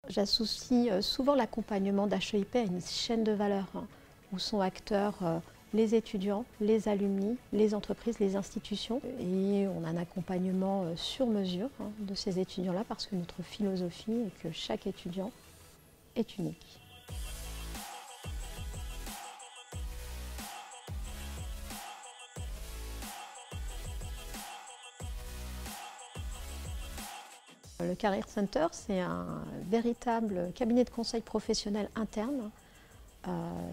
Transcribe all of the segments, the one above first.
J'associe souvent l'accompagnement d'HEIP à une chaîne de valeur où sont acteurs les étudiants, les alumni, les entreprises, les institutions. Et on a un accompagnement sur mesure de ces étudiants-là parce que notre philosophie est que chaque étudiant est unique. Le Career Center, c'est un véritable cabinet de conseil professionnel interne,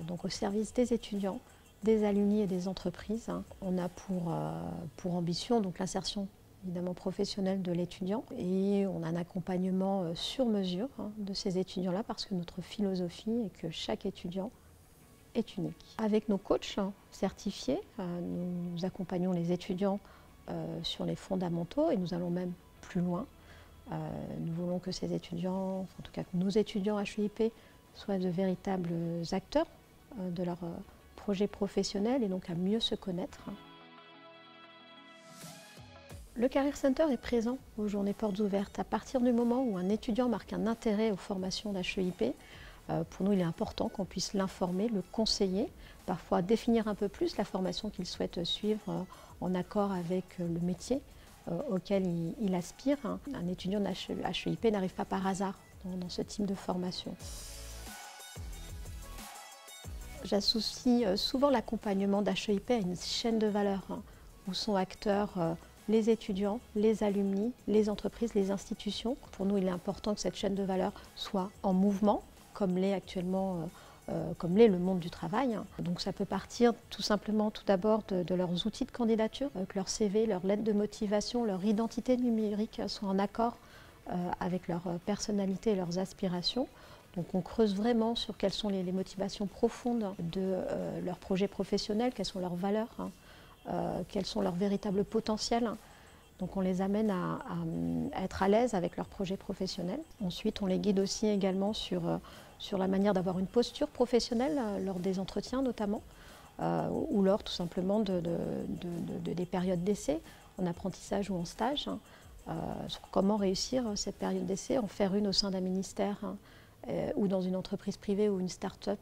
donc au service des étudiants, des alumni et des entreprises. On a pour ambition donc l'insertion évidemment professionnelle de l'étudiant et on a un accompagnement sur mesure de ces étudiants-là parce que notre philosophie est que chaque étudiant est unique. Avec nos coachs certifiés, nous accompagnons les étudiants sur les fondamentaux et nous allons même plus loin. Nous voulons que ces étudiants, en tout cas que nos étudiants HEIP, soient de véritables acteurs de leur projet professionnel et donc à mieux se connaître. Le Career Center est présent aux journées portes ouvertes. À partir du moment où un étudiant marque un intérêt aux formations d'HEIP, pour nous il est important qu'on puisse l'informer, le conseiller, parfois définir un peu plus la formation qu'il souhaite suivre en accord avec le métier auquel il aspire. Un étudiant d'HEIP n'arrive pas par hasard dans ce type de formation. J'associe souvent l'accompagnement d'HEIP à une chaîne de valeur où sont acteurs les étudiants, les alumni, les entreprises, les institutions. Pour nous, il est important que cette chaîne de valeur soit en mouvement, comme l'est actuellement comme l'est le monde du travail. Donc ça peut partir tout simplement tout d'abord de leurs outils de candidature, que leur CV, leur lettre de motivation, leur identité numérique soient en accord avec leur personnalité et leurs aspirations. Donc on creuse vraiment sur quelles sont les motivations profondes de leur projet professionnel, quelles sont leurs valeurs, quels sont leurs véritables potentiels. Donc on les amène à être à l'aise avec leur projet professionnel. Ensuite, on les guide aussi également sur la manière d'avoir une posture professionnelle lors des entretiens notamment, ou lors tout simplement des périodes d'essai, en apprentissage ou en stage, sur comment réussir cette période d'essai, en faire une au sein d'un ministère ou dans une entreprise privée ou une start-up.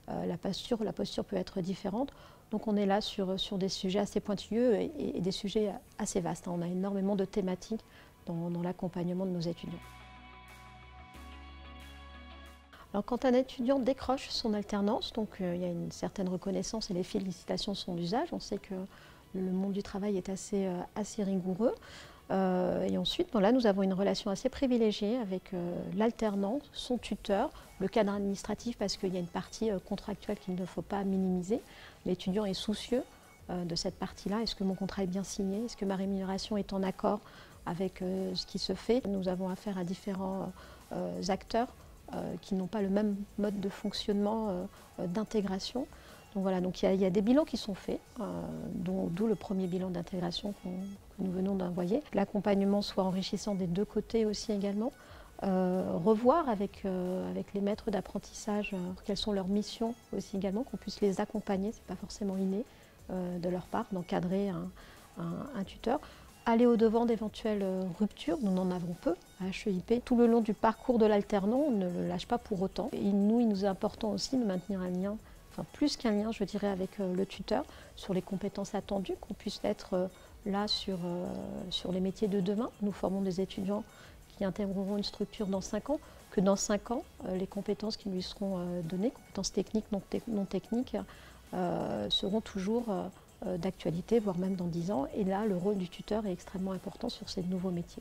La posture peut être différente. Donc on est là sur des sujets assez pointilleux et des sujets assez vastes. On a énormément de thématiques dans l'accompagnement de nos étudiants. Alors, quand un étudiant décroche son alternance, donc il y a une certaine reconnaissance et les félicitations sont d'usage. On sait que le monde du travail est assez rigoureux. Et ensuite, là, nous avons une relation assez privilégiée avec l'alternant, son tuteur, le cadre administratif, parce qu'il y a une partie contractuelle qu'il ne faut pas minimiser. L'étudiant est soucieux de cette partie-là. Est-ce que mon contrat est bien signé? Est-ce que ma rémunération est en accord avec ce qui se fait? Nous avons affaire à différents acteurs qui n'ont pas le même mode de fonctionnement d'intégration. Donc voilà, donc il y a des bilans qui sont faits, d'où le premier bilan d'intégration que nous venons d'envoyer. L'accompagnement soit enrichissant des deux côtés aussi également. Revoir avec les maîtres d'apprentissage quelles sont leurs missions aussi également, qu'on puisse les accompagner, ce n'est pas forcément inné de leur part, d'encadrer un tuteur. Aller au-devant d'éventuelles ruptures, nous en avons peu à HEIP. Tout le long du parcours de l'alternant, on ne le lâche pas pour autant. Et il nous est important aussi de maintenir un lien, enfin plus qu'un lien, je dirais, avec le tuteur, sur les compétences attendues, qu'on puisse être là sur les métiers de demain. Nous formons des étudiants qui intégreront une structure dans 5 ans, que dans 5 ans, les compétences qui lui seront données, compétences techniques, non techniques, seront toujours d'actualité, voire même dans 10 ans. Et là, le rôle du tuteur est extrêmement important sur ces nouveaux métiers.